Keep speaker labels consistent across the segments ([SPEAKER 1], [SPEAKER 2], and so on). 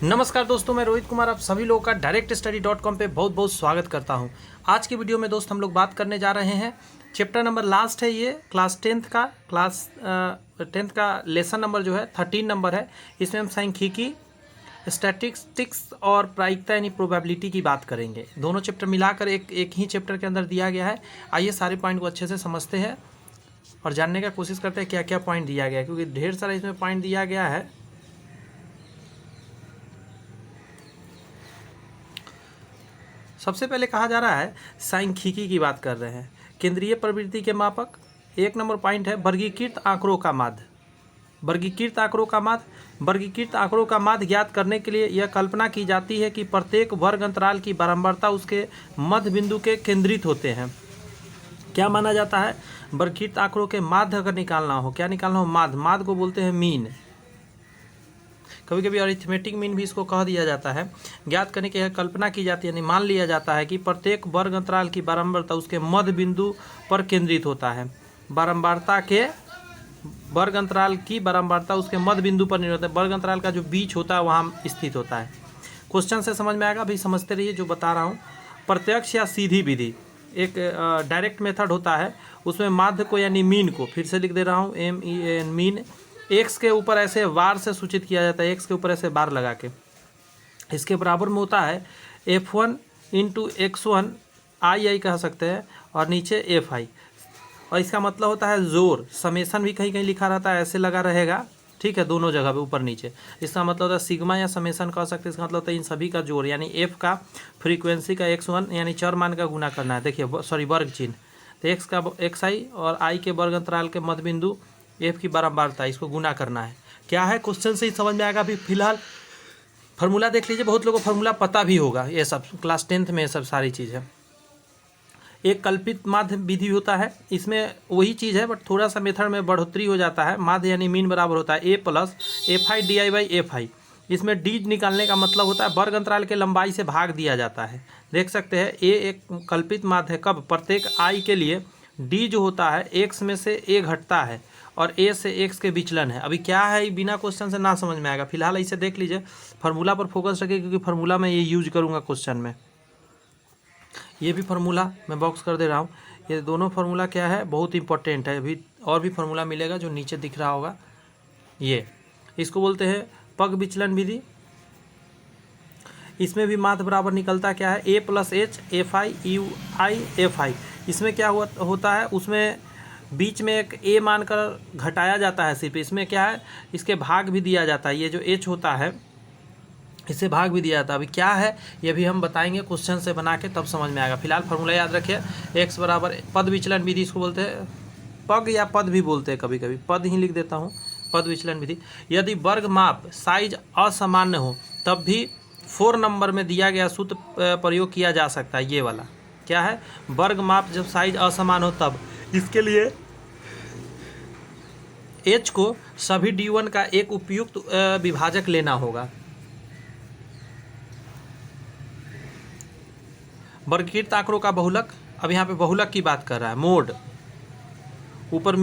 [SPEAKER 1] नमस्कार दोस्तों, मैं रोहित कुमार आप सभी लोगों का directstudy.com पे बहुत बहुत स्वागत करता हूं। आज की वीडियो में दोस्त हम लोग बात करने जा रहे हैं चैप्टर नंबर लास्ट है। ये क्लास टेंथ का लेसन नंबर जो है 13 नंबर है। इसमें हम सांख्यिकी, स्टैटिस्टिक्स और प्रायिकता यानी प्रोबेबिलिटी की बात करेंगे। दोनों चैप्टर मिलाकर एक ही चैप्टर के अंदर दिया गया है। आइए सारे पॉइंट को अच्छे से समझते हैं और जानने का कोशिश करते हैं क्या क्या पॉइंट दिया गया है, क्योंकि ढेर सारा इसमें पॉइंट दिया गया है। सबसे पहले कहा जा रहा है सांख्यिकी की बात कर रहे हैं। केंद्रीय प्रवृत्ति के मापक। एक नंबर पॉइंट है वर्गीकृत आंकड़ों का माध्य। वर्गीकृत आंकड़ों का माध्य। वर्गीकृत आंकड़ों का माध्य ज्ञात करने के लिए यह कल्पना की जाती है कि प्रत्येक वर्ग अंतराल की बारंबारता उसके मध्य बिंदु के केंद्रित होते हैं। क्या माना जाता है? वर्गीकृत आंकड़ों के माध्य अगर निकालना हो, क्या निकालना हो? माध्य। माध्य को बोलते हैं मीन। कभी कभी अरिथमेटिक मीन भी इसको कह दिया जाता है। ज्ञात करने की यह कल्पना की जाती है, यानी मान लिया जाता है कि प्रत्येक वर्ग अंतराल की बारंबारता उसके मध्य बिंदु पर केंद्रित होता है। बारंबारता के वर्ग अंतराल की बारंबारता उसके मध्य बिंदु पर निर्भर होता है। वर्ग अंतराल का जो बीच होता है वहाँ स्थित होता है। क्वेश्चन से समझ में आएगा, अभी समझते रहिए जो बता रहा हूँ। प्रत्यक्ष या सीधी विधि एक डायरेक्ट मेथड होता है, उसमें माध्य को यानी मीन को, फिर से लिख दे रहा हूँ, MEN मीन, एक्स के ऊपर ऐसे बार से सूचित किया जाता है। एक्स के ऊपर ऐसे बार लगा के इसके बराबर में होता है F1 इंटू X1 I कह सकते हैं, और नीचे FI, और इसका मतलब होता है जोर। समेसन भी कहीं कहीं लिखा रहता है, ऐसे लगा रहेगा, ठीक है, दोनों जगह पे ऊपर नीचे। इसका मतलब होता है सिग्मा या समेसन कह सकते हैं। इसका मतलब होता है इन सभी का जोड़, यानी F का फ्रीक्वेंसी का X1 यानी चर मान का गुना करना है। देखिए सॉरी वर्ग चिन्ह, तो X का XI और I के वर्ग अंतराल के मध्य बिंदु F की बारंबारता, इसको गुना करना है। क्या है क्वेश्चन से ही समझ में आएगा। अभी फिलहाल फार्मूला देख लीजिए, बहुत लोगों को फार्मूला पता भी होगा। ये सब क्लास 10th में सब सारी चीज़ है। एक कल्पित माध्य विधि होता है, इसमें वही चीज़ है बट थोड़ा सा मेथड में बढ़ोतरी हो जाता है। माध्य यानी मीन बराबर होता है A प्लस FI DI/FI। इसमें डी निकालने का मतलब होता है वर्ग अंतराल के लंबाई से भाग दिया जाता है। देख सकते हैं A एक कल्पित माध्य है। कब? प्रत्येक I के लिए D जो होता है X में से A घटता है और A से X के विचलन है। अभी क्या है बिना क्वेश्चन से ना समझ में आएगा। फिलहाल इसे देख लीजिए, फार्मूला पर फोकस रखिए, क्योंकि फार्मूला में ये यूज करूँगा क्वेश्चन में। ये भी फार्मूला मैं बॉक्स कर दे रहा हूँ। ये दोनों फार्मूला क्या है, बहुत इंपॉर्टेंट है। अभी और भी फार्मूला मिलेगा जो नीचे दिख रहा होगा। ये इसको बोलते हैं पग विचलन विधि। इसमें भी माध्य बराबर निकलता क्या है, A plus H FI UI FI। इसमें क्या होता है, उसमें बीच में एक A मानकर घटाया जाता है सिर्फ। इसमें क्या है, इसके भाग भी दिया जाता है। ये जो H होता है इससे भाग भी दिया जाता है। अभी क्या है ये भी हम बताएंगे क्वेश्चन से बना के, तब समझ में आएगा। फिलहाल फार्मूला याद रखिए, X बराबर पद विचलन विधि, इसको बोलते हैं पग या पद भी बोलते हैं, कभी कभी पद ही लिख देता हूँ, पद विचलन विधि। यदि वर्ग माप साइज असामान्य हो तब भी 4 नंबर में दिया गया सूत्र प्रयोग किया जा सकता है। ये वाला क्या है, वर्ग माप जब साइज असमान हो तब। इसके लिए H को सभी D1 का एक उपयुक्त विभाजक लेना होगा। वर्गीकृत आंकड़ों का बहुलक, अब यहाँ पे बहुलक की बात कर रहा है। मोड, ऊपर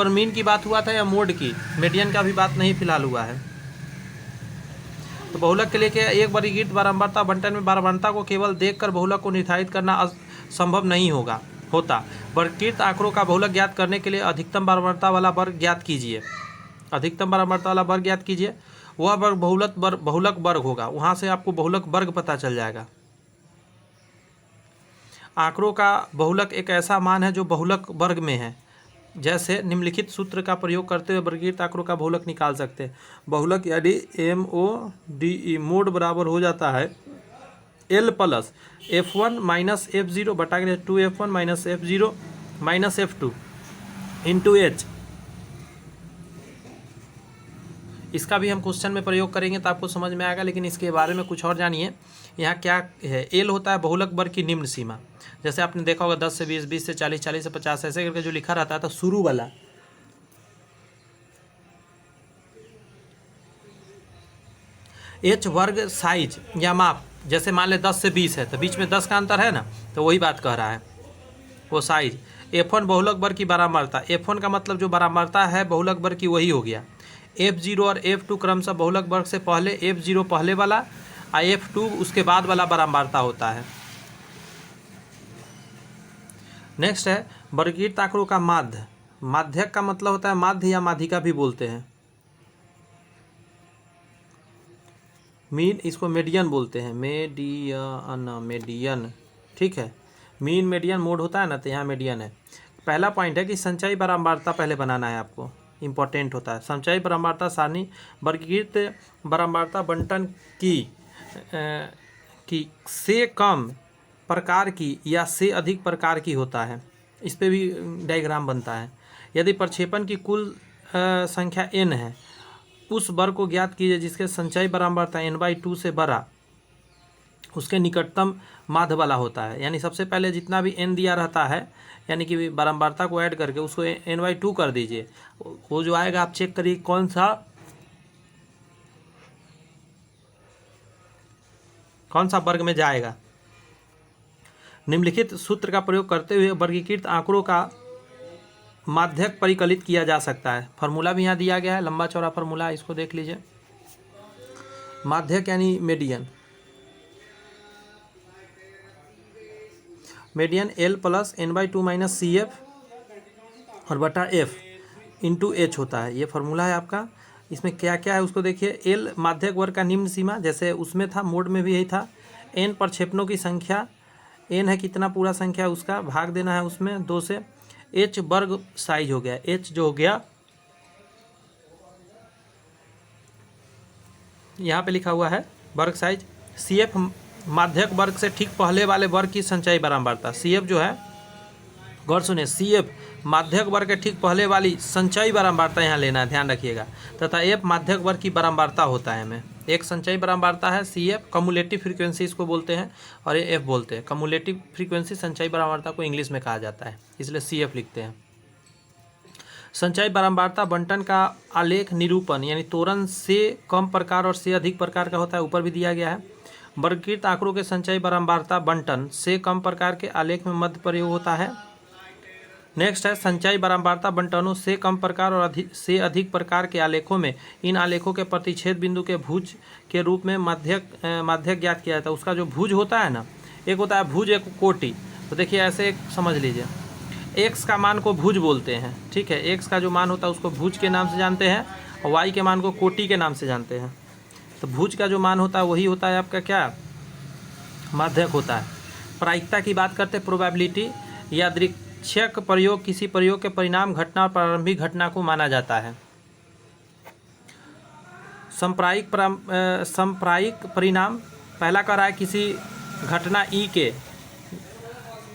[SPEAKER 1] मीन की बात हुआ था या मोड की, मीडियन का भी बात नहीं फिलहाल हुआ है। तो बहुलक के लिए क्या, एक वर्गीकृत बारंबारता बंटन में बारंबारता को केवल देखकर बहुलक को निर्धारित करना संभव नहीं होता। वर्गीकृत आंकड़ों का बहुलक ज्ञात करने के लिए अधिकतम बारंबारता वाला वर्ग ज्ञात कीजिए। अधिकतम बारंबारता वाला वर्ग ज्ञात कीजिए। वह वर्ग बहुलक वर्ग होगा, वहाँ से आपको बहुलक वर्ग पता चल जाएगा। आंकड़ों का बहुलक एक ऐसा मान है जो बहुलक वर्ग में है। जैसे निम्नलिखित सूत्र का प्रयोग करते हुए वर्गीकृत आंकड़ों का बहुलक निकाल सकते हैं। बहुलक यानी MODE, मोड बराबर हो जाता है L plus F1 minus F0 बटा के 2F1 minus F0 minus F2 into H। इसका भी हम क्वेश्चन में प्रयोग करेंगे तो आपको समझ में आएगा, लेकिन इसके बारे में कुछ और जानिए। यहाँ क्या है, L होता है बहुलक वर्ग की निम्न सीमा। जैसे आपने देखा होगा 10 से 20, 20 से 40, 40 से 50 ऐसे करके जो लिखा रहता है, तो शुरू वाला H वर्ग साइज या माप, जैसे मान ले 10 से 20 है तो बीच में 10 का अंतर है ना, तो वही बात कह रहा है वो साइज। F1 बहुलक वर्ग की बारंबारता, F1 का मतलब जो बारंबारता है बहुलक वर्ग की वही हो गया। F0 और F2 क्रमशः बहुलक वर्ग से पहले F0 पहले वाला और F2 उसके बाद वाला बारंबारता होता है। नेक्स्ट है वर्गीकृत आंकड़ों का माध्य। माध्यक का मतलब होता है माध्य या माध्यिका भी बोलते हैं। मीन, इसको मीडियन बोलते हैं, मीडियन, ठीक है। मीन मीडियन मोड होता है ना, तो यहाँ मीडियन है। पहला पॉइंट है कि संचयी बारंबारता पहले बनाना है आपको, इंपॉर्टेंट होता है। संचयी बारंबारता सारणी वर्गीकृत बारंबारता बंटन की से कम प्रकार की या से अधिक प्रकार की होता है। इस पे भी डायग्राम बनता है। यदि प्रक्षेपण की कुल संख्या n है, उस वर्ग को ज्ञात कीजिए जिसके संचयी बारंबारता n/2 से बड़ा उसके निकटतम माध्य वाला होता है। यानी सबसे पहले जितना भी n दिया रहता है, यानी कि बारंबारता को ऐड करके उसको n/2 कर दीजिए। वो जो आएगा आप चेक करिए कौन सा वर्ग में जाएगा। निम्नलिखित सूत्र का प्रयोग करते हुए वर्गीकृत आंकड़ों का माध्यक परिकलित किया जा सकता है। फार्मूला भी यहाँ दिया गया है, लंबा चौड़ा फार्मूला, इसको देख लीजिए। माध्यक यानी median, median L plus n/2 minus CF और बटा F इंटू H होता है। ये फार्मूला है आपका। इसमें क्या क्या है उसको देखिए। L माध्यक वर्ग का निम्न सीमा, जैसे उसमें था मोड में भी यही था। n प्रक्षेपणों की संख्या, n है कितना पूरा संख्या उसका, भाग देना है उसमें 2 से। H वर्ग साइज हो गया, H जो हो गया यहाँ पे लिखा हुआ है वर्ग साइज। CF माध्यक वर्ग से ठीक पहले वाले वर्ग की संचयी बारंबारता। CF जो है, गौर सुनिए, CF माध्यक वर्ग के ठीक पहले वाली संचयी बारंबारता यहाँ लेना है, ध्यान रखिएगा। तथा F माध्यक वर्ग की बारंबारता होता है हमें। एक संचयी बारंबारता है CF, कम्युलेटिव फ्रीक्वेंसी इसको बोलते हैं, और ये F बोलते हैं। कम्युलेटिव फ्रीक्वेंसी संचयी बारंबारता को इंग्लिश में कहा जाता है, इसलिए CF लिखते हैं। संचयी बारंबारता बंटन का आलेख निरूपण यानी तोरण से कम प्रकार और से अधिक प्रकार का होता है, ऊपर भी दिया गया है। वर्गीकृत आंकड़ों के संचयी बारंबारता बंटन से कम प्रकार के आलेख में मध्य प्रयोग होता है। नेक्स्ट है संचयी बारंबारता बंटनों से कम प्रकार और से अधिक प्रकार के आलेखों में इन आलेखों के प्रतिच्छेद बिंदु के भुज के रूप में माध्यक ज्ञात किया जाता है। उसका जो भुज होता है ना, एक होता है भुज, एक कोटि। तो देखिए ऐसे एक समझ लीजिए, x का मान को भुज बोलते हैं, ठीक है। x का जो मान होता है उसको भुज के नाम से जानते हैं, और y के मान को कोटि के नाम से जानते हैं। तो भुज का जो मान होता है वही होता है आपका क्या, माध्यक होता है। प्रायिकता की बात करते हैं, प्रोबेबिलिटी या दृक्ष्यक प्रयोग किसी प्रयोग के परिणाम घटना और प्रारंभिक घटना को माना जाता है। संप्रायिक परिणाम, पहला कह रहा है किसी घटना ई के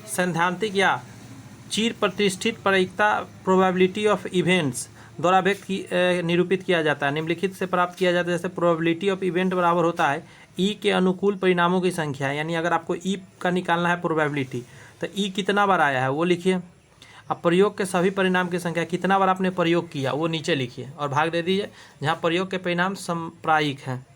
[SPEAKER 1] सैद्धांतिक या चिर प्रतिष्ठित प्रायिकता प्रोबेबिलिटी ऑफ इवेंट्स द्वारा निरूपित किया जाता है। निम्नलिखित से प्राप्त किया जाता है। जैसे प्रोबेबिलिटी ऑफ इवेंट बराबर होता है ई के अनुकूल परिणामों की संख्या। यानी अगर आपको ई का निकालना है प्रोबेबिलिटी, तो ई कितना बार आया है वो लिखिए। अब प्रयोग के सभी परिणाम की संख्या, कितना बार आपने प्रयोग किया वो नीचे लिखिए और भाग दे दीजिए जहाँ प्रयोग के परिणाम संप्रायिक हैं।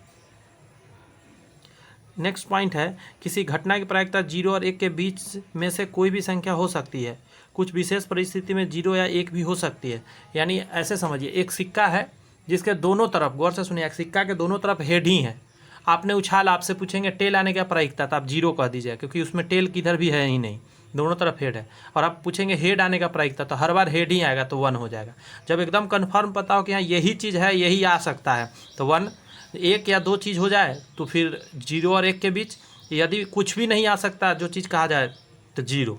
[SPEAKER 1] नेक्स्ट पॉइंट है किसी घटना की प्रायिकता 0 और 1 के बीच में से कोई भी संख्या हो सकती है। कुछ विशेष परिस्थिति में 0 या 1 भी हो सकती है। यानी ऐसे समझिए, एक सिक्का है जिसके दोनों तरफ, गौर से सुनिए, एक सिक्का के दोनों तरफ हेड ही है। आपने उछाल, आपसे पूछेंगे टेल आने क्या प्रायिकता, तो आप 0 कह दीजिए, क्योंकि उसमें टेल किधर भी है ही नहीं, दोनों तरफ हेड है। और आप पूछेंगे हेड आने का प्रायिकता, तो हर बार हेड ही आएगा, तो 1 हो जाएगा। जब एकदम कन्फर्म पता हो कि हाँ यही चीज़ है, यही आ सकता है, तो 1। एक या दो चीज़ हो जाए तो फिर 0 और 1 के बीच, यदि कुछ भी नहीं आ सकता जो चीज़ कहा जाए तो 0।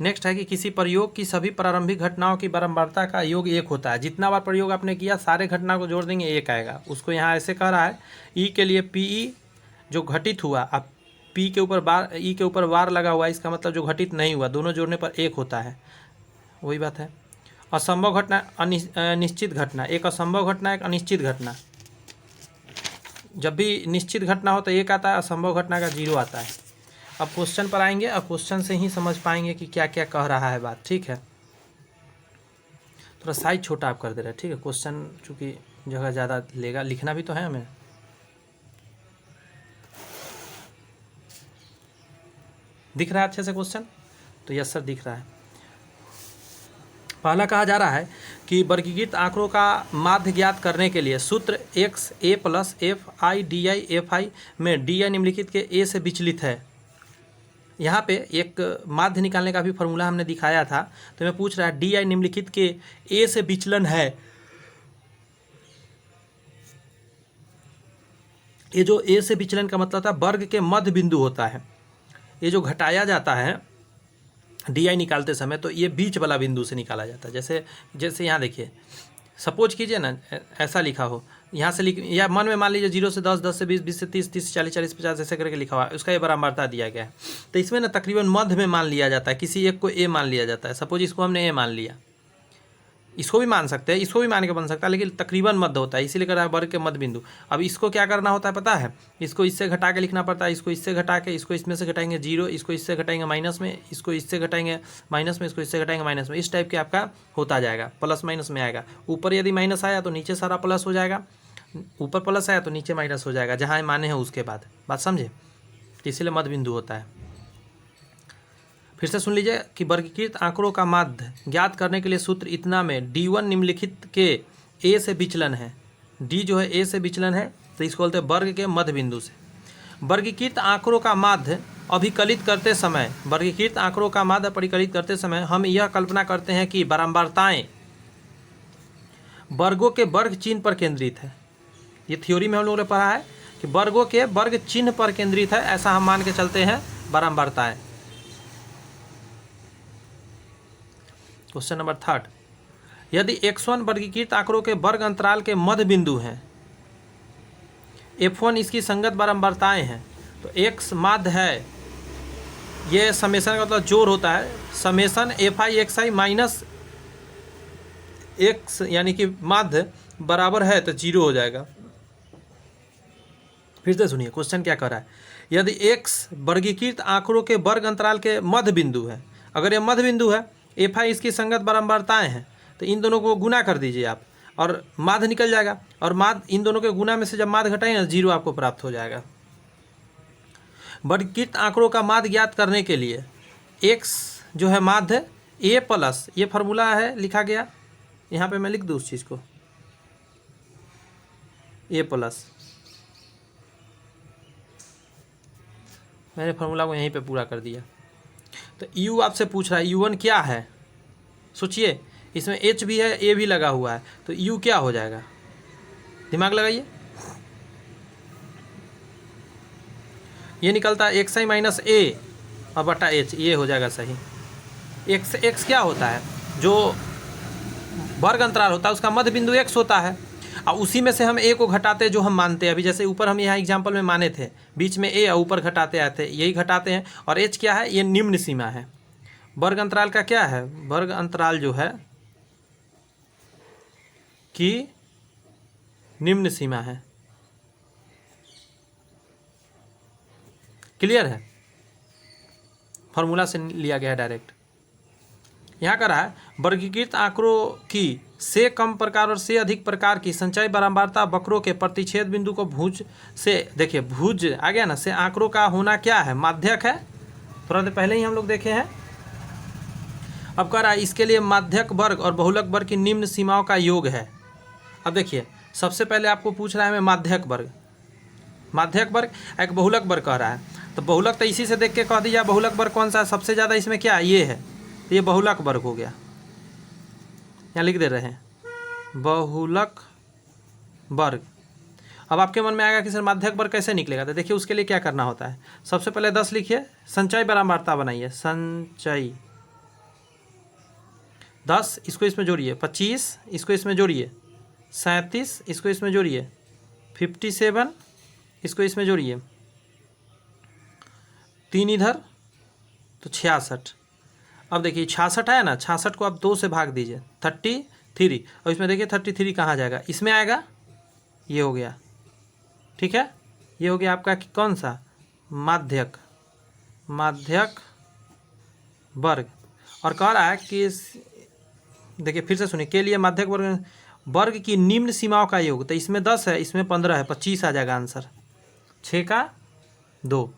[SPEAKER 1] नेक्स्ट है कि किसी प्रयोग की सभी प्रारंभिक घटनाओं की बारंबारता का योग 1 होता है। जितना बार प्रयोग आपने किया सारे घटना को जोड़ देंगे 1 आएगा। उसको यहाँ ऐसे कह रहा है ई के लिए PE जो घटित हुआ, अब P के ऊपर बार, ई के ऊपर बार लगा हुआ है, इसका मतलब जो घटित नहीं हुआ, दोनों जोड़ने पर 1 होता है। वही बात है। असंभव घटना, अनिश्चित घटना, एक असंभव घटना, एक अनिश्चित घटना। जब भी निश्चित घटना हो तो 1 आता है, असंभव घटना का 0 आता है। अब क्वेश्चन पर आएंगे, अब क्वेश्चन से ही समझ पाएंगे कि क्या क्या कह रहा है बात, ठीक है। थोड़ा साइज छोटा आप कर दे रहे हैं, ठीक है। क्वेश्चन चूँकि जगह ज़्यादा लेगा, लिखना भी तो है हमें। दिख रहा है अच्छे से क्वेश्चन? तो यस सर दिख रहा है। पहला कहा जा रहा है कि वर्गीकृत आंकड़ों का माध्य ज्ञात करने के लिए सूत्र x A plus F I D I F I में डी आई निम्नलिखित के ए से विचलित है। यहाँ पे एक माध्य निकालने का भी फॉर्मूला हमने दिखाया था, तो मैं पूछ रहा है डी आई निम्नलिखित के ए से विचलन है। ये जो ए से विचलन का मतलब था वर्ग के मध्य बिंदु होता है, ये जो घटाया जाता है डी आई निकालते समय तो ये बीच वाला बिंदु से निकाला जाता है। जैसे यहाँ देखिए, सपोज कीजिए ना ऐसा लिखा हो, यहाँ से या मन में मान लीजिए 0 से 10, 10 से 20, 20 से 30, 30 से 40, 40 से 50 ऐसे करके लिखा हुआ है, उसका ये बराबरता दिया गया है। तो इसमें ना तकरीबन मध्य में मान लिया जाता है, किसी एक को ए मान लिया जाता है। सपोज इसको हमने ए मान लिया, इसको भी मान सकते हैं, इसको भी मान के बन सकता है, लेकिन तकरीबन मध्य होता है, इसीलिए कर रहा है वर्ग के मध्य बिंदु। अब इसको क्या करना होता है पता है, इसको इससे घटा के लिखना पड़ता है, इसको इससे घटा के, इसको इसमें से घटाएंगे 0, इसको इससे घटाएंगे माइनस में, इसको इससे घटाएंगे माइनस में, इसको इससे घटाएंगे माइनस में। इस टाइप के आपका होता जाएगा, प्लस माइनस में आएगा। ऊपर यदि माइनस आया तो नीचे सारा प्लस हो जाएगा, ऊपर प्लस आया तो नीचे माइनस हो जाएगा, जहाँ माने हैं उसके बाद। बात समझे? इसीलिए मध्य बिंदु होता है। फिर से सुन लीजिए कि वर्गीकृत आंकड़ों का माध्य ज्ञात करने के लिए सूत्र इतना में D1 निम्नलिखित के ए से विचलन है। D जो है ए से विचलन है, तो इसको बोलते हैं वर्ग के मध्य बिंदु से। वर्गीकृत आंकड़ों का माध्य अभिकलित करते समय, वर्गीकृत आंकड़ों का माध्य परिकलित करते समय हम यह कल्पना करते हैं कि बारंबारताएं वर्गों के वर्ग चिन्ह पर केंद्रित है। ये थ्योरी में हम लोगों ने पढ़ा है कि वर्गों के वर्ग चिन्ह पर केंद्रित है, ऐसा हम मान के चलते हैं बारंबारताएं। क्वेश्चन नंबर 3, यदि x1 वर्गीकृत आंकड़ों के वर्ग अंतराल के मध्य बिंदु हैं, f1 इसकी संगत बारंबारताएं हैं, तो x माध्य है, ये समेशन का मतलब जोड़ होता है, summation F I x I minus x यानी कि माध्य बराबर है तो 0 हो जाएगा। फिर से सुनिए क्वेश्चन क्या कर रहा है, यदि x वर्गीकृत आंकड़ों के वर्ग अंतराल के मध्य बिंदु है, अगर ये मध्य बिंदु है, एफ आई इसकी संगत बारंबारताएं हैं, तो इन दोनों को गुना कर दीजिए आप और माध्य निकल जाएगा, और माध्य इन दोनों के गुना में से जब माध्य घटाएंगे 0 आपको प्राप्त हो जाएगा। वर्गीकृत आंकड़ों का माध्य ज्ञात करने के लिए x जो है माध्य ए प्लस, ये फार्मूला है लिखा गया, यहाँ पे मैं लिख दूँ उस चीज़ को, ए प्लस, मैंने फार्मूला को यहीं पे पूरा कर दिया। तो u आपसे पूछ रहा है u1 क्या है, सोचिए, इसमें h भी है, a भी लगा हुआ है, तो u क्या हो जाएगा, दिमाग लगाइए। ये निकलता है एक्स आई माइनस ए और बटा एच, ये हो जाएगा सही। x क्या होता है, जो वर्ग अंतराल होता है उसका मध्य बिंदु x होता है, और उसी में से हम a को घटाते जो हम मानते हैं। अभी जैसे ऊपर हम यहाँ एग्जाम्पल में माने थे, बीच में a और ऊपर घटाते आए थे, यही घटाते हैं। और h क्या है, ये निम्न सीमा है। वर्ग अंतराल का क्या है, वर्ग अंतराल जो है कि निम्न सीमा है। क्लियर है, फॉर्मूला से लिया गया है डायरेक्ट। यहाँ का रहा है वर्गीकृत आंकड़ों की से कम प्रकार और से अधिक प्रकार की संचय बारंबारता वक्रों के प्रतिच्छेद बिंदु को भुज से, देखिए भुज आ गया ना, से आंकड़ों का होना क्या है, माध्यक है, थोड़ा देर पहले ही हम लोग देखे हैं। अब कह रहा है इसके लिए माध्यक वर्ग और बहुलक वर्ग की निम्न सीमाओं का योग है। अब देखिए सबसे पहले आपको पूछ रहा है मैं माध्यक वर्ग, माध्यक वर्ग एक बहुलक वर्ग कह रहा है, तो बहुलक तो इसी से देख के कह दीजिए बहुलक वर्ग कौन सा है, सबसे ज़्यादा इसमें क्या है, ये है, तो ये बहुलक वर्ग हो गया। यहाँ लिख दे रहे हैं बहुलक वर्ग। अब आपके मन में आएगा कि सर माध्यक वर्ग कैसे निकलेगा, तो देखिए उसके लिए क्या करना होता है, सबसे पहले 10 लिखिए, संचय बारंबारता बनाइए, संचय 10, इसको इसमें जोड़िए, 25 इसको इसमें जोड़िए, 37 इसको इसमें जोड़िए, 57 इसको इसमें जोड़िए, 3 इधर तो 66। अब देखिए 66 आया ना, 66 को आप 2 से भाग दीजिए, 33, और इसमें देखिए 33 कहाँ जाएगा, इसमें आएगा, ये हो गया, ठीक है, ये हो गया आपका कौन सा, माध्यक, माध्यक वर्ग। और कह रहा है कि देखिए फिर से सुनिए, के लिए माध्यक वर्ग वर्ग की निम्न सीमाओं का योग, तो इसमें 10 है, इसमें 15 है, 25 आ जाएगा आंसर, 6 का 2।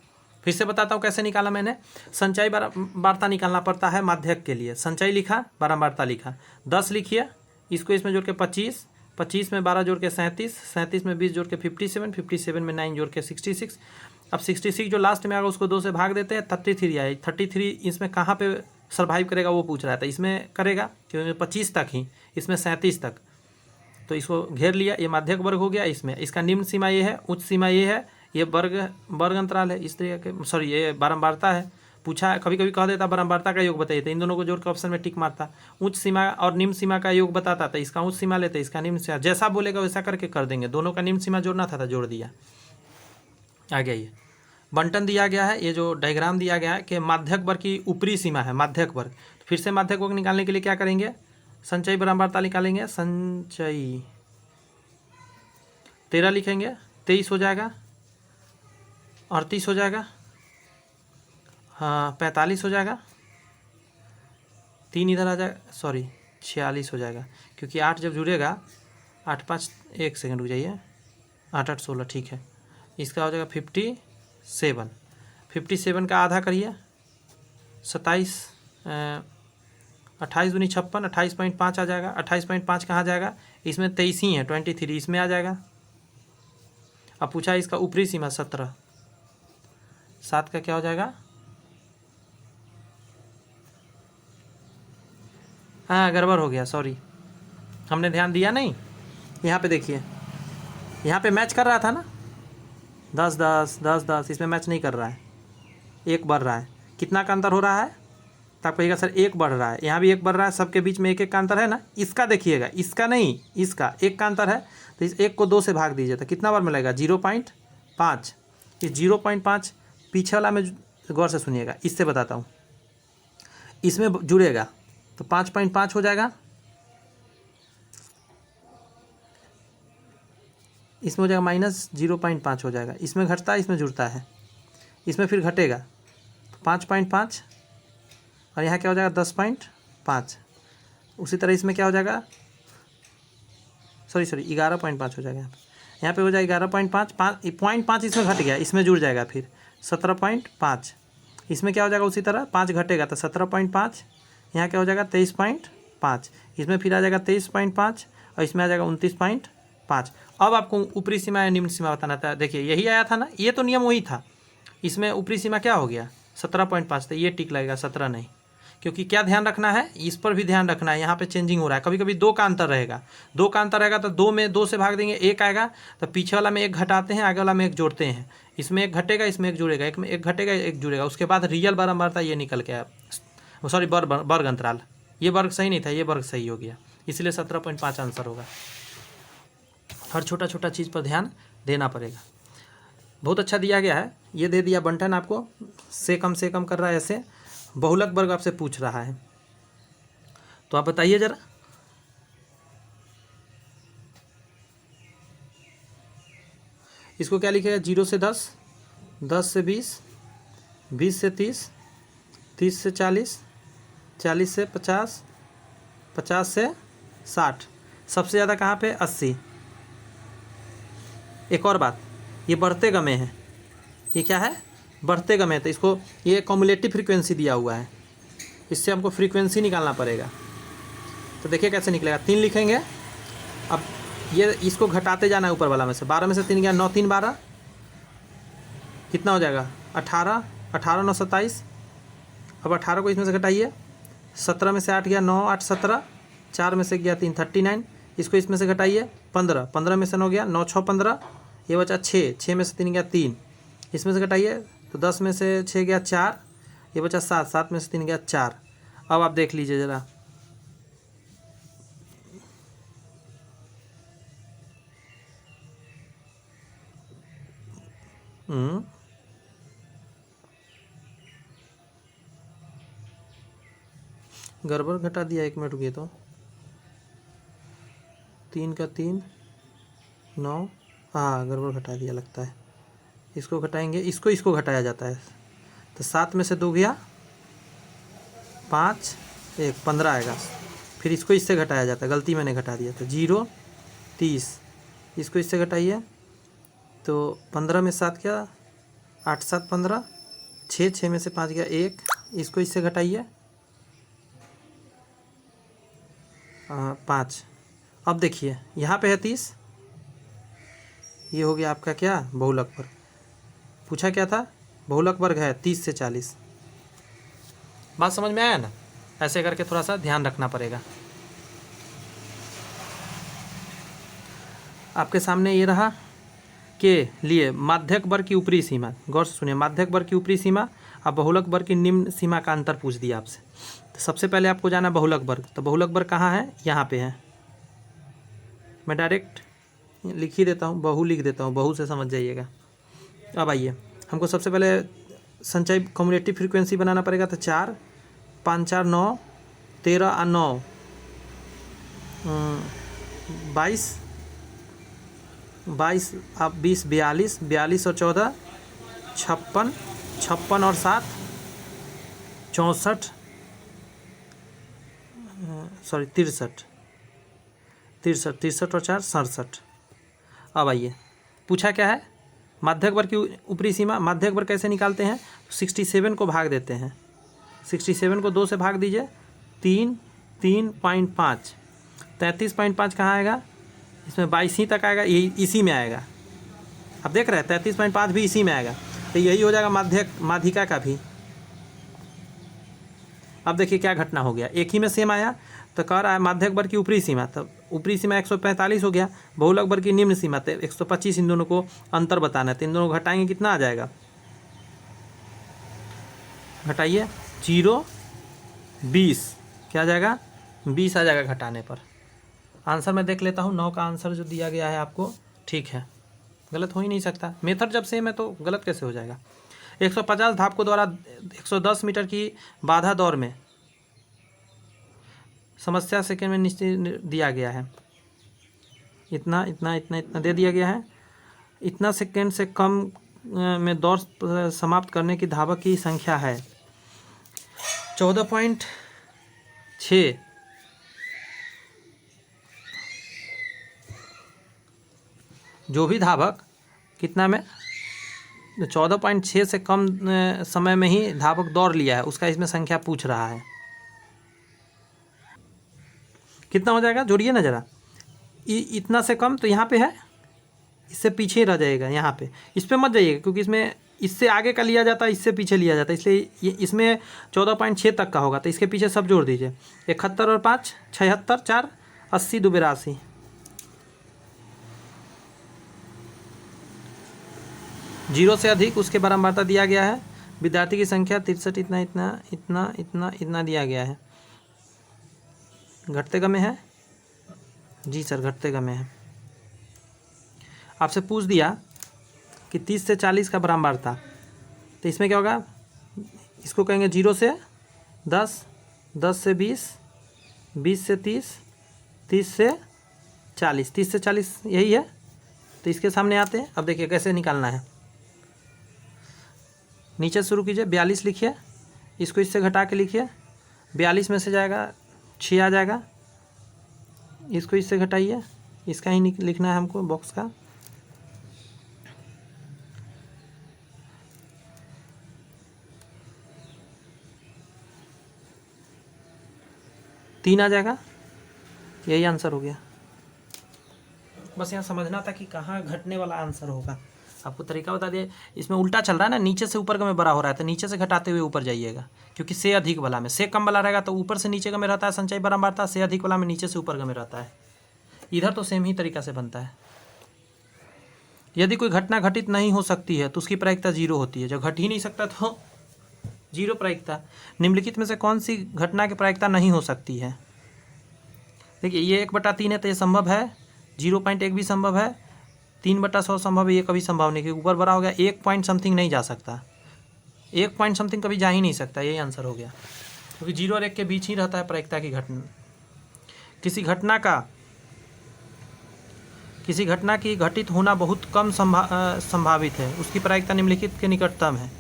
[SPEAKER 1] फिर से बताता हूँ कैसे निकाला मैंने, संचय बारंबारता निकालना पड़ता है माध्यक के लिए, संचय लिखा, बारंबारता लिखा, 10 लिखिए, इसको इसमें जोड़ के 25, 25 में 12 जोड़ के 37, 37 में 20 जोड़ के 57, 57 में 9 जोड़ के 66। अब 66 जो लास्ट में आएगा उसको 2 से भाग देते हैं, 33 आए। 33 इसमें कहाँ पे सर्वाइव करेगा वो पूछ रहा था। इसमें करेगा क्योंकि 25 तक ही, इसमें 37 तक, तो इसको घेर लिया। ये माध्यक वर्ग हो गया। इसमें इसका निम्न सीमा ये है, उच्च सीमा ये है, ये वर्ग अंतराल है। इस तरीके के सॉरी ये बारंबारता है। पूछा कभी कभी कह देता बारंबारता का योग बताइए, तो इन दोनों को जोड़ के ऑप्शन में टिक मारता। उच्च सीमा और निम्न सीमा का योग बताता था, इसका उच्च सीमा लेते, इसका निम्न सीमा, जैसा बोलेगा वैसा करके कर देंगे। दोनों का निम्न सीमा जोड़ना था जोड़ दिया। आ गया ये बंटन दिया गया है। ये जो डायग्राम दिया गया है कि माध्यक वर्ग की ऊपरी सीमा है, माध्यक वर्ग। फिर से माध्यक वर्ग निकालने के लिए क्या करेंगे, संचयी बारंबारता निकालेंगे। संचयी 13 लिखेंगे, 23 हो जाएगा, 38 हो जाएगा, हाँ 45 हो जाएगा, 3 इधर आ जाएगा, सॉरी 46 हो जाएगा, क्योंकि 8 जब जुड़ेगा, 8 5 1 सेकंड रुक जाइए, 8 8 16 ठीक है। इसका हो जाएगा 57। 57 का आधा करिए, 27, 28 दूनी 56, 28.5 आ जाएगा। 28.5 कहाँ जाएगा, इसमें 23 ही है, 23 इसमें आ जाएगा। अब पूछा इसका ऊपरी सीमा 17, 7 का क्या हो जाएगा, हाँ गड़बड़ हो गया, सॉरी हमने ध्यान दिया नहीं। यहाँ पे देखिए, यहाँ पे मैच कर रहा था ना, 10 10 10 10, इसमें मैच नहीं कर रहा है, एक बढ़ रहा है। कितना का अंतर हो रहा है, तो आप कहिएगा सर एक बढ़ रहा है, यहाँ भी एक बढ़ रहा है, सबके बीच में एक एक का अंतर है ना। इसका देखिएगा, इसका नहीं, इसका एक का अंतर है, तो इस एक को 2 से भाग दीजिए तो कितना बार मिलेगा, 0.5। इस 0.5 पीछे वाला में गौर से सुनिएगा, इससे बताता हूँ, इसमें जुड़ेगा तो 5.5 हो जाएगा, इसमें हो जाएगा -0.5 हो जाएगा। इसमें घटता है, इसमें जुड़ता है, इसमें फिर घटेगा तो 5.5, और यहाँ क्या हो जाएगा 10.5। उसी तरह इसमें क्या हो जाएगा, सॉरी 11.5 हो जाएगा। यहाँ पे हो जाएगा 11.5, 5.5 इसमें घट गया, इसमें जुड़ जाएगा फिर 17.5। इसमें क्या हो जाएगा, उसी तरह 5 घटेगा तो 17.5, यहाँ क्या हो जाएगा 23.5, इसमें फिर आ जाएगा 23.5, और इसमें आ जाएगा 29.5। अब आपको ऊपरी सीमा या निम्न सीमा बताना था। देखिए यही आया था ना, ये तो नियम वही था। इसमें ऊपरी सीमा क्या हो गया 17.5, तो ये टिक लगेगा, 17 नहीं, क्योंकि क्या ध्यान रखना है, इस पर भी ध्यान रखना है। यहाँ पे चेंजिंग हो रहा है, कभी कभी 2 का अंतर रहेगा, 2 का अंतर रहेगा तो 2 में 2 से भाग देंगे, 1 आएगा, तो पीछे वाला में 1 घटाते हैं, आगे वाला में 1 जोड़ते हैं। इसमें 1 घटेगा, इसमें 1 जुड़ेगा, एक में 1 घटेगा, 1 जुड़ेगा, उसके बाद रियल बारंबारता ये निकल के आया, सॉरी वर्ग अंतराल। ये वर्ग सही नहीं था, ये वर्ग सही हो गया, इसलिए 17.5 आंसर होगा। हर छोटा छोटा चीज़ पर ध्यान देना पड़ेगा। बहुत अच्छा दिया गया है, ये दे दिया बंटन आपको, से कम कर रहा है, ऐसे बहुलक वर्ग आपसे पूछ रहा है, तो आप बताइए जरा। इसको क्या लिखेगा, 0 से 10, 10 से 20, 20 से 30, 30 से 40, 40 से 50, 50 से 60, सबसे ज़्यादा कहाँ पे 80। एक और बात, ये बढ़ते गमे हैं, ये क्या है, बढ़ते गमे, तो इसको ये कॉम्युलेटिव फ्रीक्वेंसी दिया हुआ है, इससे हमको फ्रीक्वेंसी निकालना पड़ेगा। तो देखिए कैसे निकलेगा, 3 लिखेंगे। अब ये इसको घटाते जाना है ऊपर वाला में से, 12 में से 3 गया, 9 3 12, कितना हो जाएगा 18, 18 9 27। अब 18 को इसमें से घटाइए, 17 में से 8 गया, 9 8 17, 4 में से गया 3 39, इसको इसमें से घटाइए, 15, 15 में से 9 गया, 9 6 15, ये बचा 6, 6 में से 3 गया 3, इसमें से घटाइए तो 10 में से 6 गया 4, ये बचा 7, 7 में से 3 गया 4। अब आप देख लीजिए ज़रा, गड़बड़ घटा दिया, 1 मिनट रुकिए, तो 3 का 3 9, हाँ गड़बड़ घटा दिया लगता है, इसको घटाएंगे, इसको घटाया जाता है, तो 7 में से 2 गया 5 1 15 आएगा, फिर इसको इससे घटाया जाता है, गलती मैंने घटा दिया था, 0 30, इसको इससे घटाइए तो 15 में 7 क्या 8 7 15, 6 6 में से 5 गया 1, इसको इससे घटाइए 5, अब देखिए यहाँ पे है 30, ये हो गया आपका क्या बहुलक वर्ग। पूछा क्या था, बहुलक वर्ग है 30 से 40। बात समझ में आया ना? ऐसे करके थोड़ा सा ध्यान रखना पड़ेगा। आपके सामने ये रहा के लिए माध्यक वर्ग की ऊपरी सीमा, गौर से सुनिए, माध्यक वर्ग की ऊपरी सीमा और बहुलक वर्ग की निम्न सीमा का अंतर पूछ दिया आपसे। तो सबसे पहले आपको जाना बहुलक वर्ग। तो बहुलक वर्ग कहाँ है, यहाँ पे है। मैं डायरेक्ट लिख ही देता हूँ, बहु लिख देता हूँ, बहु से समझ जाइएगा। अब आइए, हमको सबसे पहले संचय कम्युलेटिव फ्रीक्वेंसी बनाना पड़ेगा। तो 4 5 4 9 13 और 9 22 22 अब 20 42 42 और 14 56 56 और 7 64 सॉरी 63 63 63 और 4 67। अब आइए, पूछा क्या है, माध्यक वर्ग की ऊपरी सीमा। माध्यक वर्ग कैसे निकालते हैं, 67 को भाग देते हैं। 67 को 2 से भाग दीजिए, 3.5 33.5 कहाँ आएगा, इसमें 22 ही तक आएगा, यही इसी में आएगा। अब देख रहे हैं 33.5 भी इसी में आएगा। तो यही हो जाएगा माध्यिका का भी। अब देखिए क्या घटना हो गया, एक ही में सेम आया। तो कह रहा है माध्यक वर्ग की ऊपरी सीमा, तब ऊपरी सीमा 145 हो गया। बहुलक वर्ग की निम्न सीमा तो 125। इन दोनों को अंतर बताना है, तो इन दोनों को घटाएंगे, कितना आ जाएगा, घटाइए, 0 20 क्या आ जाएगा, 20 आ जाएगा घटाने पर। आंसर मैं देख लेता हूँ, 9 का आंसर जो दिया गया है आपको ठीक है, गलत हो ही नहीं सकता। मेथड जब सेम है तो गलत कैसे हो जाएगा। 150 धावकों द्वारा 110 मीटर की बाधा दौड़ में समस्या सेकेंड में निश्चित दिया गया है, इतना इतना इतना इतना दे दिया गया है। इतना सेकेंड से कम में दौड़ समाप्त करने की धावक की संख्या है 14.6। जो भी धावक कितना में 14.6 से कम समय में ही धावक दौड़ लिया है, उसका इसमें संख्या पूछ रहा है। कितना हो जाएगा, जोड़िए ना ज़रा। इतना से कम तो यहाँ पे है, इससे पीछे ही रह जाएगा यहाँ पे, इस पर मत जाइएगा, क्योंकि इसमें इससे आगे का लिया जाता है, इससे पीछे लिया जाता है, इसलिए ये इसमें 14.6 तक का होगा। तो इसके पीछे सब जोड़ दीजिए, 71 और 5 76 4 80 2 82। जीरो से अधिक उसके बारंबारता दिया गया है। विद्यार्थी की संख्या 63, इतना इतना इतना इतना इतना दिया गया है। घटते क्रम में है, जी सर घटते क्रम में है। आपसे पूछ दिया कि 30 से 40 का बारंबारता, तो इसमें क्या होगा, इसको कहेंगे 0 से 10, 10 से 20, 20 से 30, 30 से 40, 30 से 40 यही है। तो इसके सामने आते हैं। अब देखिए कैसे निकालना है, नीचे शुरू कीजिए, 42 लिखिए, इसको इससे घटा के लिखिए, 42 में से जाएगा 6 आ जाएगा, इसको इससे घटाइए, इसका ही लिखना है हमको बॉक्स का। तीन आ जाएगा, यही आंसर हो गया। बस यहाँ समझना था कि कहाँ घटने वाला आंसर होगा। आपको तरीका बता दिए, इसमें उल्टा चल रहा है ना, नीचे से ऊपर का में बड़ा हो रहा है, तो नीचे से घटाते हुए ऊपर जाइएगा, क्योंकि से अधिक वाला में से कम वाला रहेगा तो ऊपर से नीचे का में रहता है संचय बारंबारता, से अधिक वाला में नीचे से ऊपर का में रहता है। इधर तो सेम ही तरीका से बनता है। यदि कोई घटना घटित नहीं हो सकती है तो उसकी प्रायिकता 0 होती है। जब घट ही नहीं सकता तो 0 प्रायिकता। निम्नलिखित में से कौन सी घटना की प्रायिकता नहीं हो सकती है। देखिए ये 1/3 है तो ये संभव है, 0.1 भी संभव है, 3/100 संभव है, ये कभी संभव नहीं, क्योंकि ऊपर बड़ा हो गया। 1 पॉइंट समथिंग नहीं जा सकता, 1 पॉइंट समथिंग कभी जा ही नहीं सकता, यही आंसर हो गया, क्योंकि 0 और 1 के बीच ही रहता है प्रायिकता की घटना। किसी घटना की घटित होना बहुत कम संभावित है, उसकी प्रायिकता निम्नलिखित के निकटतम है।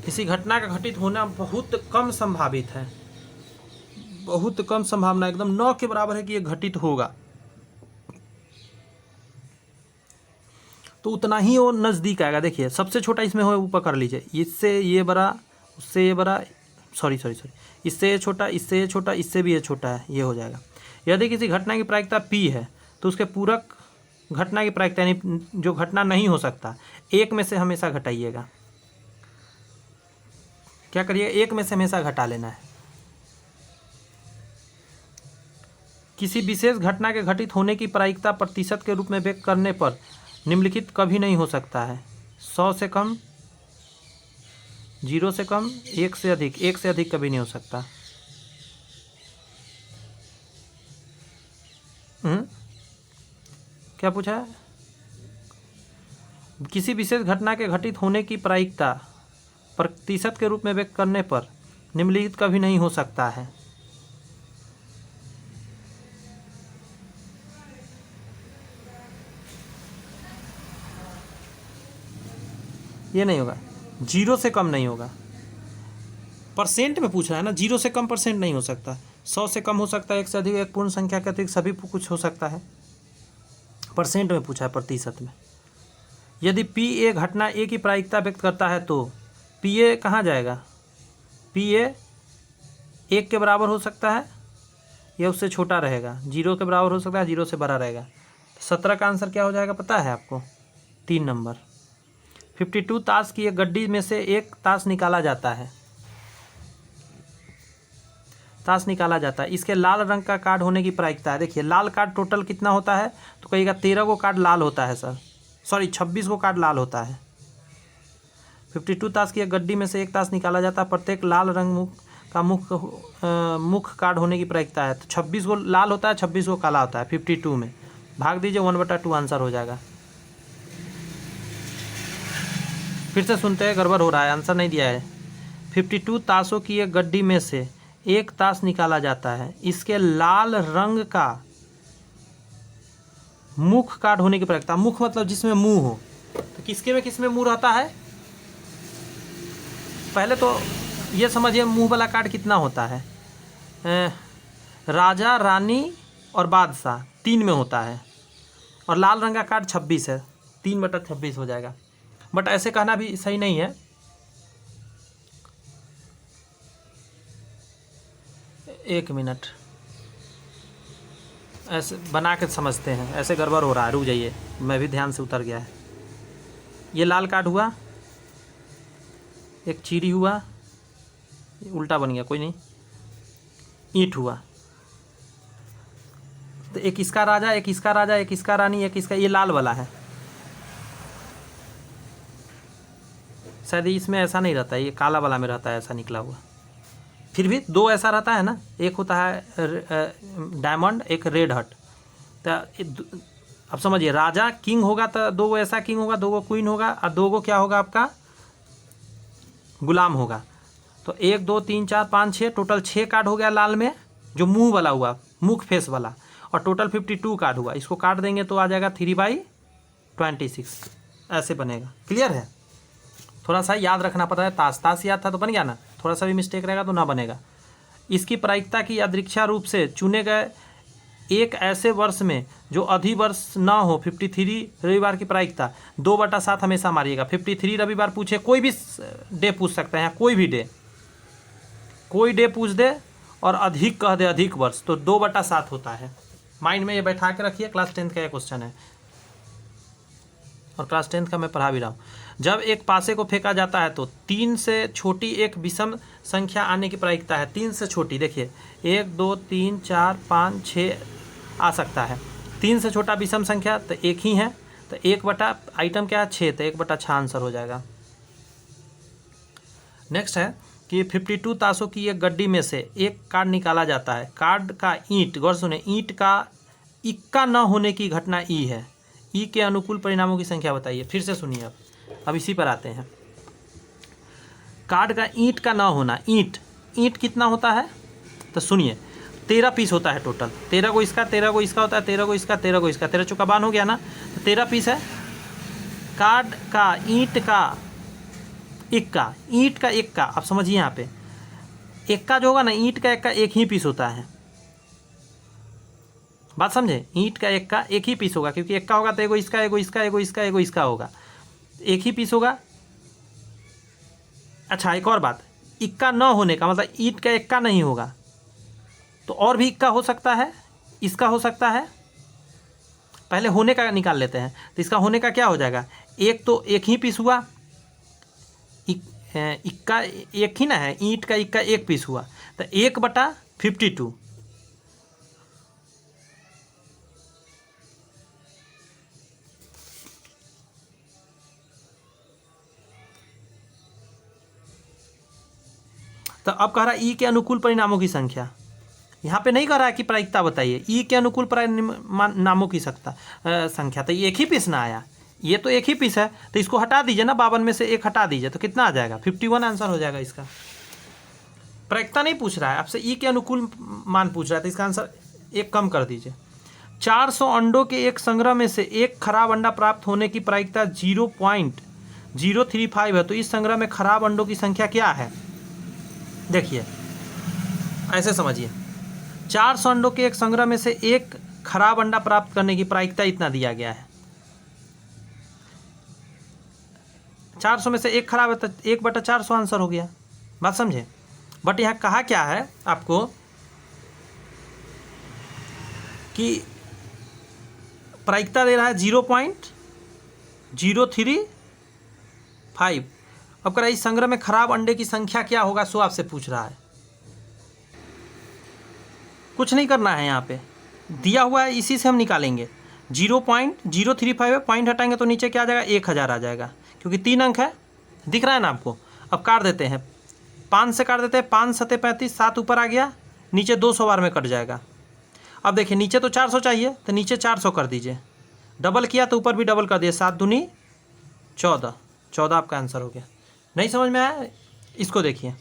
[SPEAKER 1] किसी घटना का घटित होना बहुत कम संभावित है, बहुत कम संभावना, एकदम 9 के बराबर है कि ये घटित होगा, तो उतना ही वो नज़दीक आएगा। देखिए सबसे छोटा इसमें हो वो पकड़ लीजिए, इससे ये बड़ा, उससे ये बड़ा, सॉरी इससे ये छोटा, इससे ये छोटा, इससे भी ये छोटा है, ये हो जाएगा। यदि किसी घटना की प्रायिकता P है तो उसके पूरक घटना की प्रायिकता यानी जो घटना नहीं हो सकता, एक में से हमेशा घटाइएगा। क्या करिए, एक में से हमेशा घटा लेना है। किसी विशेष घटना के घटित होने की प्रायिकता प्रतिशत के रूप में व्यक्त करने पर निम्नलिखित कभी नहीं हो सकता है। 100 से कम, 0 से कम, 1 से अधिक, 1 से अधिक कभी नहीं हो सकता। क्या पूछा है? किसी विशेष घटना के घटित होने की प्रायिकता प्रतिशत के रूप में व्यक्त करने पर निम्नलिखित कभी नहीं हो सकता है। ये नहीं होगा, 0 से कम नहीं होगा। परसेंट में पूछ रहा है ना, 0 से कम परसेंट नहीं हो सकता। 100 से कम हो सकता है, 1 से अधिक, एक पूर्ण संख्या के अतिरिक्त सभी कुछ हो सकता है। परसेंट में पूछा है, प्रतिशत में। यदि PA घटना A की प्रायिकता व्यक्त करता है तो PA कहाँ जाएगा? PA 1 के बराबर हो सकता है या उससे छोटा रहेगा, 0 के बराबर हो सकता है, 0 से बड़ा रहेगा। 17 का आंसर क्या हो जाएगा पता है आपको? 3 नंबर। 52 ताश की एक गड्डी में से एक ताश निकाला जाता है। ताश निकाला जाता है, इसके लाल रंग का कार्ड होने की प्रायिकता है। देखिए लाल कार्ड टोटल कितना होता है, तो कहिएगा 13 को कार्ड लाल होता है सर, सॉरी 26 को कार्ड लाल होता है। 52 ताश की एक गड्डी में से एक ताश निकाला जाता है, प्रत्येक लाल रंग का मुख्य कार्ड होने की प्रायिकता है। तो 26 को लाल होता है, 26 को काला होता है। 52 में भाग दीजिए, 1/2 आंसर हो जाएगा। फिर से सुनते हैं, गड़बड़ हो रहा है, आंसर नहीं दिया है। 52 ताशों की एक गड्डी में से एक ताश निकाला जाता है, इसके लाल रंग का मुख कार्ड होने की प्रायिकता। मुख मतलब जिसमें मुंह हो, तो किसके में किसमें मुंह रहता है? पहले तो ये समझिए मुंह वाला कार्ड कितना होता है। राजा, रानी और बादशाह 3 में होता है, और लाल रंग का कार्ड 26 है, 3/26 हो जाएगा। बट ऐसे कहना भी सही नहीं है। एक मिनट, ऐसे बना के समझते हैं, ऐसे गड़बड़ हो रहा है, रुक जाइए, मैं भी ध्यान से उतर गया है। ये लाल कार्ड हुआ, एक चीरी हुआ, उल्टा बन गया, कोई नहीं, ईंट हुआ, तो एक इसका राजा, एक इसका राजा, एक इसका रानी, एक इसका, ये लाल वाला है। शायद इसमें ऐसा नहीं रहता है, ये काला वाला में रहता है ऐसा निकला हुआ। फिर भी 2 ऐसा रहता है ना, एक होता है डायमंड, एक रेड हट। तो अब समझिए, राजा किंग होगा तो 2 ऐसा किंग होगा, 2 क्वीन होगा, और 2 क्या होगा आपका? गुलाम होगा। तो 1 2 3 4 5 6, टोटल 6 कार्ड हो गया लाल में, जो मुंह वाला हुआ, मुख फेस वाला, और टोटल 52 कार्ड हुआ। इसको काट देंगे तो आ जाएगा 3/26, ऐसे बनेगा। क्लियर है? थोड़ा सा याद रखना पड़ता है। ताश याद था तो बन गया ना, थोड़ा सा भी मिस्टेक रहेगा तो ना बनेगा। इसकी प्रायिकता की यादृच्छा रूप से चुने गए एक ऐसे वर्ष में जो अधिवर्ष ना हो। 53 रविवार की प्रायिकता 2/7 हमेशा मारिएगा। 53 रविवार पूछे, कोई भी डे पूछ सकते हैं, कोई भी डे, कोई डे पूछ दे और अधिक कह दे, अधिक वर्ष, तो 2/7 होता है। माइंड में ये बैठा के रखिए, क्लास 10 का ये क्वेश्चन है और क्लास 10 का मैं पढ़ा भी रहा हूँ। जब एक पासे को फेंका जाता है तो 3 से छोटी एक विषम संख्या आने की प्रायिकता है। 3 से छोटी, देखिए 1 2 3 4 5 6 आ सकता है। 3 से छोटा विषम संख्या तो 1 ही है, तो 1 आइटम क्या है? 6, तो 1/6 आंसर हो जाएगा। नेक्स्ट है कि 52 ताशों की एक गड्डी में से एक कार्ड निकाला जाता है। कार्ड का ईंट, गौर सुने, ईंट का इक्का न होने की घटना ई है। ई के अनुकूल परिणामों की संख्या बताइए। फिर से सुनिए, अब इसी पर आते हैं। कार्ड का ईंट का ना होना, ईंट कितना होता है? तो सुनिए, 13 पीस होता है टोटल। 13 को इसका, 13 को इसका होता है, 13 को इसका, 13 को इसका, 13 चौका 52 हो गया ना, तो 13 पीस है। कार्ड का ईंट का इक्का, ईंट का इक्का, आप समझिए यहाँ पे इक्का जो होगा ना, ईंट का इक्का 1 ही पीस होता है। बात समझे? ईंट का इक्का 1 ही पीस होगा, क्योंकि इक्का होगा तो एगो इसका, एगो इसका, एगो इसका, एगो इसका होगा, 1 ही पीस होगा। अच्छा, एक और बात, इक्का न होने का मतलब ईंट का इक्का नहीं होगा, तो और भी इक्का हो सकता है। इसका हो सकता है, पहले होने का निकाल लेते हैं। तो इसका होने का क्या हो जाएगा, एक तो एक ही पीस हुआ, इक्का एक ही ना है, ईंट का इक्का एक पीस हुआ, तो 1/52। तो अब कह रहा है ई के अनुकूल परिणामों की संख्या। यहाँ पे नहीं कह रहा है कि प्रायिकता बताइए, ई के अनुकूल परिणामों की संख्या। तो ये एक ही पीस ना आया, ये तो एक ही पीस है, तो इसको हटा दीजिए ना, 52 में से एक हटा दीजिए, तो कितना आ जाएगा, 51 आंसर हो जाएगा इसका। प्रायिकता नहीं पूछ रहा है आपसे, ई के अनुकूल मान पूछ रहा है, तो इसका आंसर एक कम कर दीजिए। 400 अंडों के एक संग्रह में से एक खराब अंडा प्राप्त होने की प्रायिकता 0.035 है, तो इस संग्रह में खराब अंडों की संख्या क्या है। देखिए ऐसे समझिए, 400 अंडों के एक संग्रह में से एक खराब अंडा प्राप्त करने की प्रायिकता इतना दिया गया है। 400 में से एक खराब है, तो 1/400 आंसर हो गया, बात समझे। बट यहाँ कहा क्या है आपको कि प्रायिकता दे रहा है 0.035। अब कह रहा है इस संग्रह में खराब अंडे की संख्या क्या होगा, सो आपसे पूछ रहा है। कुछ नहीं करना है, यहाँ पे दिया हुआ है, इसी से हम निकालेंगे। 0.035 है, पॉइंट हटाएंगे तो नीचे क्या आ जाएगा, 1000 आ जाएगा, क्योंकि 3 अंक है, दिख रहा है ना आपको। अब काट देते हैं, 5 से काट देते हैं, 5 7 35, 7 ऊपर आ गया, नीचे 200 बार में कट जाएगा। अब देखिए नीचे तो 400 चाहिए, तो नीचे 400 कर दीजिए, डबल किया तो ऊपर भी डबल कर दिए, 7 दूनी 14, 14 आपका आंसर हो गया। नहीं समझ में आया, इसको देखिए।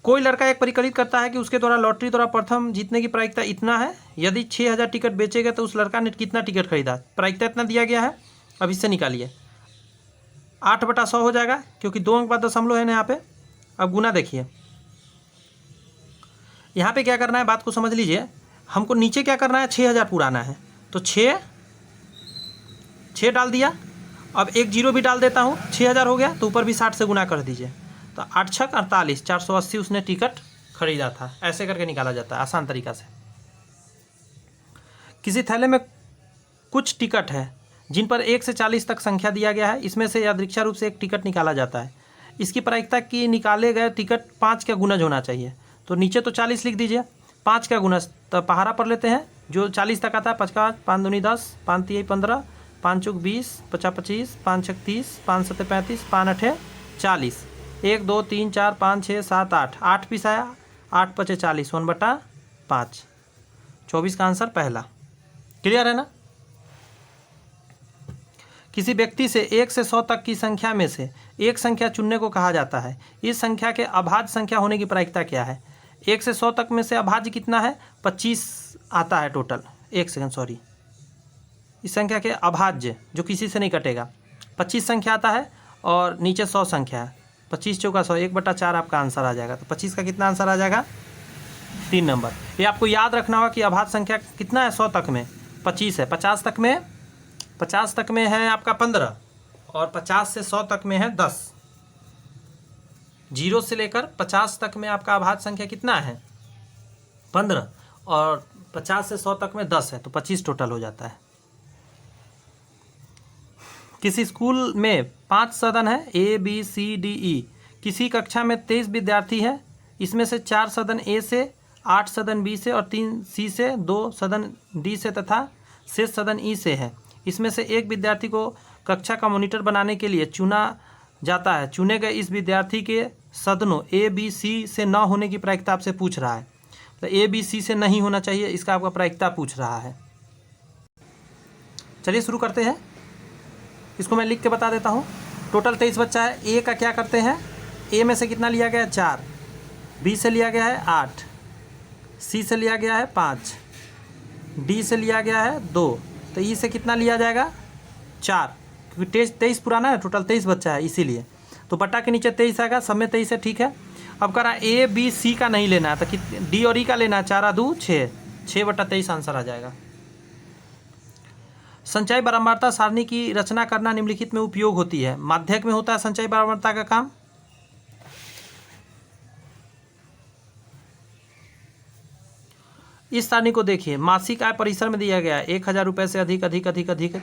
[SPEAKER 1] कोई लड़का एक परिकलित करता है कि उसके द्वारा लॉटरी द्वारा प्रथम जीतने की प्रायिकता इतना है, यदि 6000 टिकट बेचेगा तो उस लड़का ने कितना टिकट खरीदा, प्रायिकता इतना दिया गया है। अब इससे निकालिए, 8/100 हो जाएगा, क्योंकि 2 अंक बाद दशमलव है ना यहाँ पे। अब गुना देखिए, यहाँ पे क्या करना है, बात को समझ लीजिए। हमको नीचे क्या करना है, 6000 पुराना है, तो 6 डाल दिया। अब एक जीरो भी डाल देता हूँ, 6000 हो गया, तो ऊपर भी 60 से गुना कर दीजिए, तो 8 छक 48, 480 उसने टिकट खरीदा था। ऐसे करके निकाला जाता है आसान तरीका से। किसी थैले में कुछ टिकट है जिन पर 1 से 40 तक संख्या दिया गया है, इसमें से यादृच्छा रूप से एक टिकट निकाला जाता है। इसकी प्रायिकता की निकाले गए टिकट 5 का गुणज होना चाहिए। तो नीचे तो 40 लिख दीजिए, 5 का गुणज, तो पहाड़ा पर लेते हैं, जो 40 तक आता है, 5 का 5 दूनी 10, 5 तिहाई 15, 5 चौक 20, 50 25, 5 छक 30, 5 सत्ते 35, 5 अठे 40, 1 2 3 4 5 6 7 8, 8 पीस आया, 8 पचे 40, 1/5, 24 का आंसर पहला। क्लियर है ना। किसी व्यक्ति से 1 से 100 तक की संख्या में से एक संख्या चुनने को कहा जाता है। इस संख्या के अभाज्य संख्या होने की प्रायिकता क्या है। 1 से 100 तक में से अभाज्य कितना है, 25 आता है टोटल। एक सेकंड सॉरी, इस संख्या के अभाज्य जो किसी से नहीं कटेगा 25 संख्या आता है, और नीचे 100 संख्या है, 25 चौका 100, 1/4 आपका आंसर आ जाएगा। तो 25 का कितना आंसर आ जाएगा, 3 नंबर। ये आपको याद रखना होगा कि अभाज्य संख्या कितना है, 100 तक में 25 है, 50 तक में है आपका 15, और 50 से 100 तक में है 10। 0 से लेकर 50 तक में आपका अभाज्य संख्या कितना है, 15, और 50 से 100 तक में 10 है, तो 25 टोटल हो जाता है। किसी स्कूल में 5 सदन है, A B C D E। किसी कक्षा में 23 विद्यार्थी है, इसमें से 4 सदन A से, 8 सदन B से, और 3 C से, 2 सदन D से तथा शेष सदन E से है। इसमें से एक विद्यार्थी को कक्षा का मॉनिटर बनाने के लिए चुना जाता है। चुने गए इस विद्यार्थी के सदनों A B C से न होने की प्रायिकता आपसे पूछ रहा है। तो A B C से नहीं होना चाहिए, इसका आपका प्रायिकता पूछ रहा है। चलिए शुरू करते हैं। इसको मैं लिख के बता देता हूँ। टोटल 23 बच्चा है। ए का क्या करते हैं, ए में से कितना लिया गया है, 4, बी से लिया गया है 8, सी से लिया गया है 5, डी से लिया गया है 2, तो ई से कितना लिया जाएगा, 4, क्योंकि 23 पुराना है, टोटल 23 बच्चा है इसीलिए। तो बट्टा के नीचे 23 आएगा, सब में 23 है, ठीक है। अब कह रहा है ए बी सी का नहीं लेना है, तो डी और ई का लेना है। 4 2 6, 6/23 आंसर आ जाएगा। संचयी बारंबारता सारणी की रचना करना निम्नलिखित में उपयोग होती है। माध्यक में होता है संचयी बारंबारता का काम। इस सारणी को देखिए, मासिक आय परिसर में दिया गया है 1000 रुपये से अधिक अधिक अधिक अधिक,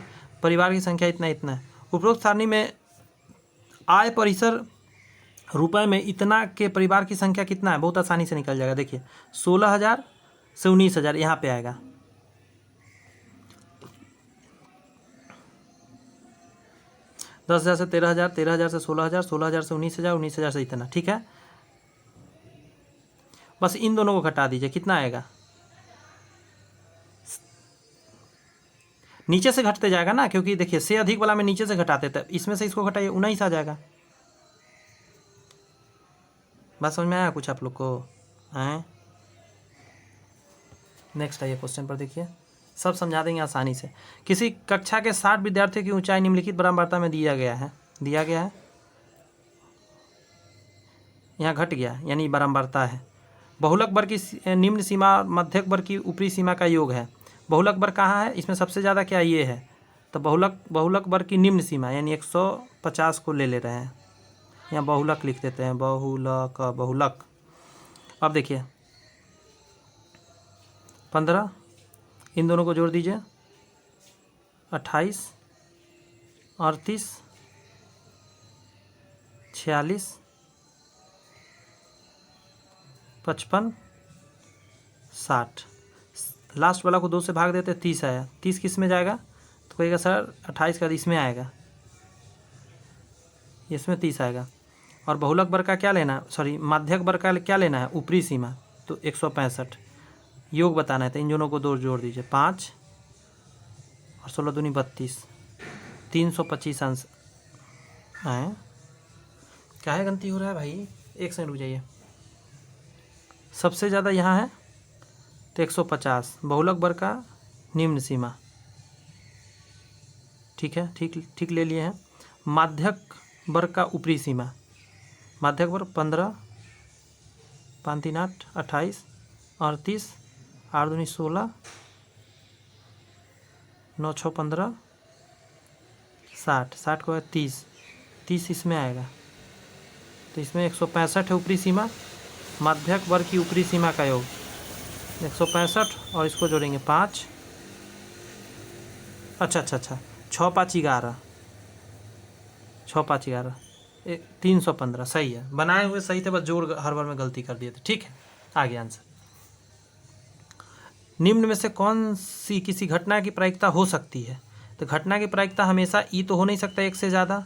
[SPEAKER 1] परिवार की संख्या इतना इतना है। उपरोक्त सारणी में आय परिसर रुपए में इतना के परिवार की संख्या कितना है, बहुत आसानी से निकल जाएगा। देखिए 16,000 से 19,000 यहाँ पे आएगा। 10,000 से 13,000, 13,000 से 16,000, 16,000 से 19,000, 19,000 से इतना, ठीक है। बस इन दोनों को घटा दीजिए, कितना आएगा, नीचे से घटते जाएगा ना, क्योंकि देखिए से अधिक वाला में नीचे से घटाते थे, इसमें से इसको घटाइए 19 आ जाएगा। बात समझ में आया कुछ आप लोग को हैं? नेक्स्ट आइए क्वेश्चन पर, देखिए सब समझा देंगे आसानी से। किसी कक्षा के 60 विद्यार्थियों की ऊंचाई निम्नलिखित बराबरता में दिया गया है यहाँ घट गया, यानी बराबरता है। बहुलक वर्ग की निम्न सीमा मध्यक वर्ग की ऊपरी सीमा का योग है। बहुलक वर्ग कहाँ है, इसमें सबसे ज़्यादा क्या ये है, तो बहुलक वर्ग की निम्न सीमा यानी 150 को ले रहे हैं, यहाँ बहुलक लिख देते हैं, बहुलक। अब देखिए 15, इन दोनों को जोड़ दीजिए 28, 38, 46, 55, 60। लास्ट वाला को 2 से भाग देते 30 आया, 30 किस में जाएगा, तो कहेगा सर 28 का इसमें आएगा, इसमें 30 आएगा। और बहुलक वर्ग का क्या लेना, सॉरी माध्यक वर्ग का क्या लेना है, ऊपरी सीमा, तो 165 योग बताना है, तो इन दोनों को 2 जोड़ दीजिए 5 और 16 दूनी 32, 325 अंश हैं। क्या है गलती हो रहा है भाई, एक सेकंड रुक जाइए। सबसे ज़्यादा यहाँ है तो 150 बहुलक वर्ग का निम्न सीमा, ठीक है, ठीक ले लिए हैं। माध्यक वर्ग का ऊपरी सीमा, माध्यक वर्ग 15, 5 3 8, 28, 38, 8 दूनी 16, 9 6 15, 60 को है 30 इसमें आएगा, तो इसमें 165 है ऊपरी सीमा, माध्यक वर्ग की ऊपरी सीमा का योग 165 और इसको जोड़ेंगे 5, अच्छा 6 5 11, 6 5 11, 315, सही है, बनाए हुए सही थे, बस जोड़ हर बार में गलती कर दिए थे, ठीक है। आगे आंसर, निम्न में से कौन सी किसी घटना की प्रायिकता हो सकती है, तो घटना की प्रायिकता हमेशा ई तो हो नहीं सकता, 1 से ज़्यादा,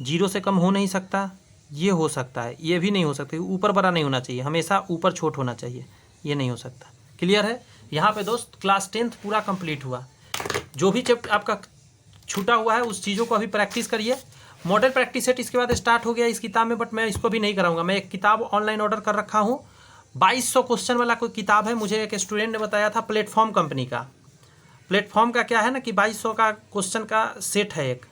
[SPEAKER 1] 0 से कम हो नहीं सकता, ये हो सकता है, ये भी नहीं हो सकता, ऊपर बड़ा नहीं होना चाहिए, हमेशा ऊपर छोट होना चाहिए, ये नहीं हो सकता। क्लियर है। यहाँ पे दोस्त क्लास 10th पूरा कंप्लीट हुआ। जो भी चैप्टर आपका छूटा हुआ है उस चीज़ों को अभी प्रैक्टिस करिए। मॉडल प्रैक्टिस सेट इसके बाद स्टार्ट हो गया इस किताब में, बट मैं इसको भी नहीं कराऊंगा। मैं एक किताब ऑनलाइन ऑर्डर कर रखा हूँ, 2200 क्वेश्चन वाला कोई किताब है, मुझे एक स्टूडेंट ने बताया था, प्लेटफॉर्म कंपनी का। प्लेटफॉर्म का क्या है ना कि 2200 का क्वेश्चन का सेट है एक,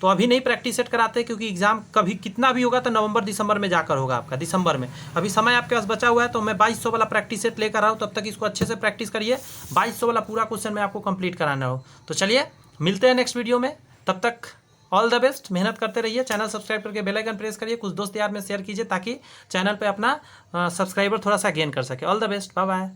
[SPEAKER 1] तो अभी नहीं प्रैक्टिस सेट कराते क्योंकि एग्जाम कभी कितना भी होगा तो नवंबर दिसंबर में जाकर होगा आपका, दिसंबर में। अभी समय आपके पास बचा हुआ है, तो मैं 2200 वाला प्रैक्टिस सेट लेकर आऊँ, तब तक इसको अच्छे से प्रैक्टिस करिए। 2200 वाला पूरा क्वेश्चन में आपको कंप्लीट कराना हो। तो चलिए मिलते हैं नेक्स्ट वीडियो में, तब तक ऑल द बेस्ट, मेहनत करते रहिए। चैनल सब्सक्राइब करके बेल आइकन प्रेस करिए, कुछ दोस्त यार में शेयर कीजिए ताकि चैनल पर अपना सब्सक्राइबर थोड़ा सा गेन कर सके। All the best, bye bye.